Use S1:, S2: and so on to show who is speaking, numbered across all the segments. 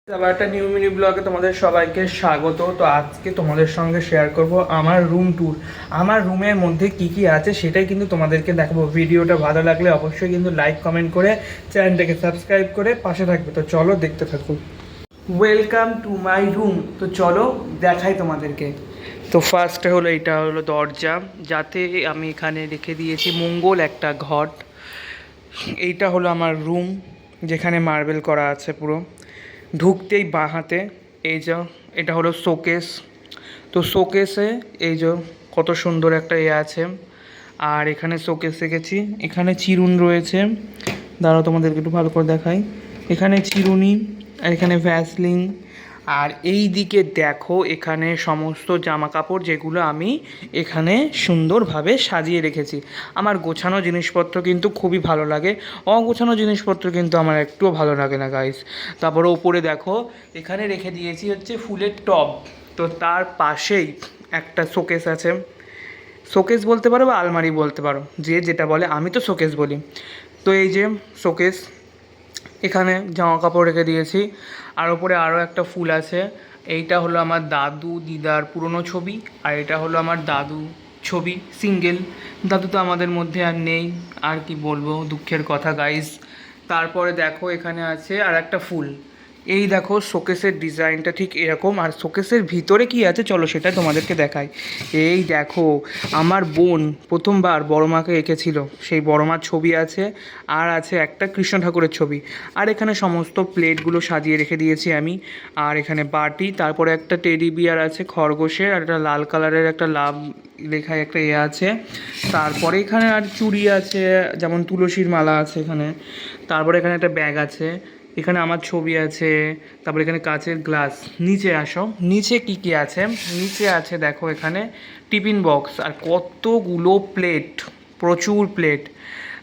S1: আবার একটা new mini ব্লগে তোমাদের সবাইকে স্বাগত। তো আজকে তোমাদের সঙ্গে শেয়ার করব আমার রুম ট্যুর। আমার রুমের মধ্যে কি কি আছে সেটাই কিন্তু তোমাদেরকে দেখাবো। ভিডিওটা ভালো লাগলে অবশ্যই কিন্তু লাইক কমেন্ট করে চ্যানেলটাকে সাবস্ক্রাইব করে পাশে থাকবে। তো চলো দেখতে থাকো। Welcome to my room. তো চলো দেখাই তোমাদেরকে। তো ফার্স্টে হলো এটা হলো দরজা, যাতে আমি এখানে রেখে দিয়েছি মঙ্গল একটা ঘট। এইটা হলো আমার রুম, যেখানে মার্বেল করা আছে পুরো। ঢুকতেই বাঁ হাতে এই যে এটা হলো শোকেস। তো শোকেসে এই যে কত সুন্দর একটা আছে। আর এখানে শোকেস রেখেছি, এখানে চিরুন রয়েছে। দাঁড়াও তোমাদেরকে একটু ভালো করে দেখাই। এখানে চিরুনি আর এখানে ভ্যাসলিন। আর এই দিকে দেখো এখানে সমস্ত জামা কাপড়, যেগুলো আমি এখানে সুন্দরভাবে সাজিয়ে রেখেছি। আমার গোছানো জিনিসপত্র কিন্তু খুবই ভালো লাগে, অগোছানো জিনিসপত্র কিন্তু আমার একটুও ভালো লাগে না গাইস। তারপরে ওপরে দেখো এখানে রেখে দিয়েছি হচ্ছে ফুলের টব। তো তার পাশেই একটা শোকেস আছে। শোকেস বলতে পারো বা আলমারি বলতে পারো, যে যেটা বলে, আমি তো শোকেস বলি। তো এই যে শোকেস, এখানে জামা কাপড় রেখে দিয়েছি। আর ওপরে আরও একটা ফুল আছে। এইটা হলো আমার দাদু দিদার পুরনো ছবি, আর এটা হলো আমার দাদু ছবি সিঙ্গেল। দাদু তো আমাদের মধ্যে আর নেই, আর কি বলবো, দুঃখের কথা গাইস। তারপরে দেখো এখানে আছে আর একটা ফুল। এই দেখো শোকেসের ডিজাইনটা ঠিক এরকম। আর শোকেসের ভিতরে কি আছে চলো সেটা তোমাদেরকে দেখাই। এই দেখো আমার বোন প্রথমবার বড় মাকে এঁকেছিল, সেই বড় মার ছবি আছে। আর আছে একটা কৃষ্ণ ঠাকুরের ছবি। আর এখানে সমস্ত প্লেটগুলো সাজিয়ে রেখে দিয়েছি আমি। আর এখানে বাটি, তারপরে একটা টেডি বিয়ার আছে খরগোশের, আর একটা লাল কালারের একটা লাভ লেখা একটা আছে। তারপরে এখানে আর চুড়ি আছে, যেমন তুলসীর মালা আছে এখানে। তারপরে এখানে একটা ব্যাগ আছে, এখানে আমার ছবি আছে। তারপরে এখানে কাচের গ্লাস। নিচে আসো, নিচে কি কি আছে। নিচে আছে দেখো এখানে টিফিন বক্স আর কতগুলো প্লেট, প্রচুর প্লেট।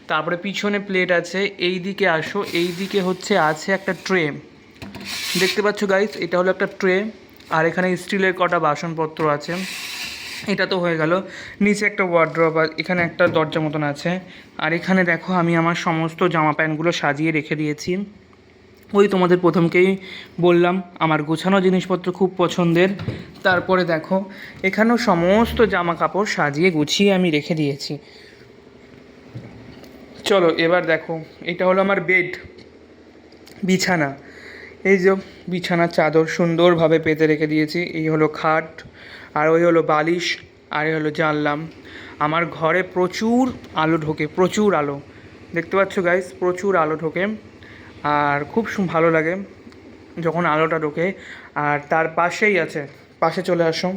S1: তারপরে পিছনে প্লেট আছে। এই দিকে আসো, এই দিকে হচ্ছে আছে একটা ট্রে, দেখতে পাচ্ছ গাইস, এটা হলো একটা ট্রে। আর এখানে স্টিলের কটা বাসনপত্র আছে। এটা তো হয়ে গেল। নিচে একটা ওয়ার্ড্রপ, আর এখানে একটা দরজা মতন আছে। আর এখানে দেখো আমি আমার সমস্ত জামা প্যান্টগুলো সাজিয়ে রেখে দিয়েছি। ওই তোমাদের প্রথমকেই বললাম আমার গোছানো জিনিসপত্র খুব পছন্দের। তারপরে দেখো এখানেও সমস্ত জামা কাপড় সাজিয়ে গুছিয়ে আমি রেখে দিয়েছি। চলো এবার দেখো, এটা হলো আমার বেড, বিছানা। এই যে বিছানার চাদর সুন্দরভাবে পেতে রেখে দিয়েছি। এই হলো খাট, আর ওই হলো বালিশ, আর এই হলো জানলাম। আমার ঘরে প্রচুর আলো ঢোকে, প্রচুর আলো, দেখতে পাচ্ছ গাইস, প্রচুর আলো ঢোকে। আর খুব ভালো লাগে যখন আলোটা ঢোকে। আর তার পাশেই আছে, পাশে চলে আসো,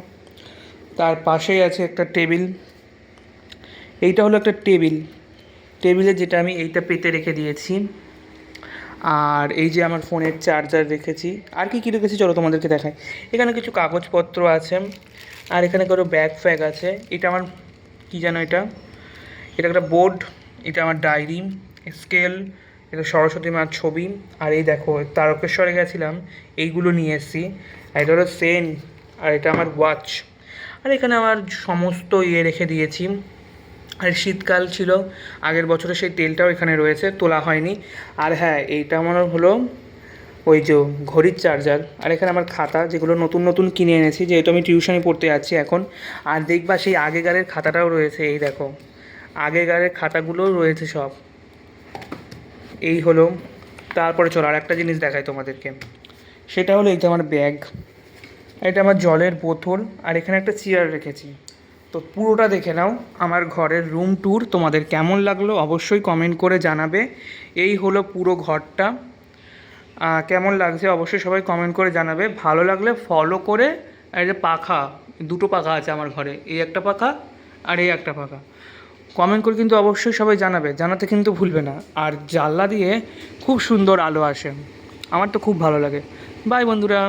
S1: তার পাশেই আছে একটা টেবিল। এইটা হলো একটা টেবিল, টেবিলে যেটা আমি এইটা পেতে রেখে দিয়েছি। আর এই যে আমার ফোনের চার্জার রেখেছি। আর কি কী রেখেছি চলো তোমাদেরকে দেখাই। এখানে কিছু কাগজপত্র আছে। আর এখানে কারো ব্যাগ ফ্যাগ আছে। এটা আমার কী জানো, এটা এটা একটা বোর্ড, এটা আমার ডায়েরি, স্কেল, এটা সরস্বতী মার ছবি। আর এই দেখো তারকেশ্বরে গেছিলাম, এইগুলো নিয়ে এসেছি। আর এটা হলো সেন, আর এটা আমার ওয়াচ। আর এখানে আমার সমস্ত রেখে দিয়েছি। আর শীতকাল ছিল, আগের বছরে সেই তেলটাও এখানে রয়েছে, তোলা হয়নি। আর হ্যাঁ, এইটা আমার হলো ওই যে ঘড়ির চার্জার। আর এখানে আমার খাতা, যেগুলো নতুন নতুন কিনে এনেছি, যেহেতু আমি টিউশনে পড়তে যাচ্ছি এখন। আর দেখবা সেই আগেকারের খাতাটাও রয়েছে, এই দেখো আগেকারের খাতাগুলোও রয়েছে সব। এই হলো। তারপরে চলো আর একটা জিনিস দেখাই তোমাদেরকে। সেটা হলো এই যে আমার ব্যাগ, এটা আমার জলের বোতল। আর এখানে একটা চেয়ার রেখেছি। তো পুরোটা দেখে নাও আমার ঘরের রুম ট্যুর। তোমাদের কেমন লাগলো অবশ্যই কমেন্ট করে জানাবে। এই হলো পুরো ঘরটা, কেমন লাগছে অবশ্যই সবাই কমেন্ট করে জানাবে। ভালো লাগলে ফলো করে। আর এই যে পাখা, দুটো পাখা আছে আমার ঘরে, এই একটা পাখা আর এই একটা পাখা। কমেন্ট করে কিন্তু অবশ্যই সবাই জানাবে, জানাতে কিন্তু ভুলবে না। আর জানলা দিয়ে খুব সুন্দর আলো আসে, আমার তো খুব ভালো লাগে। বাই বন্ধুরা।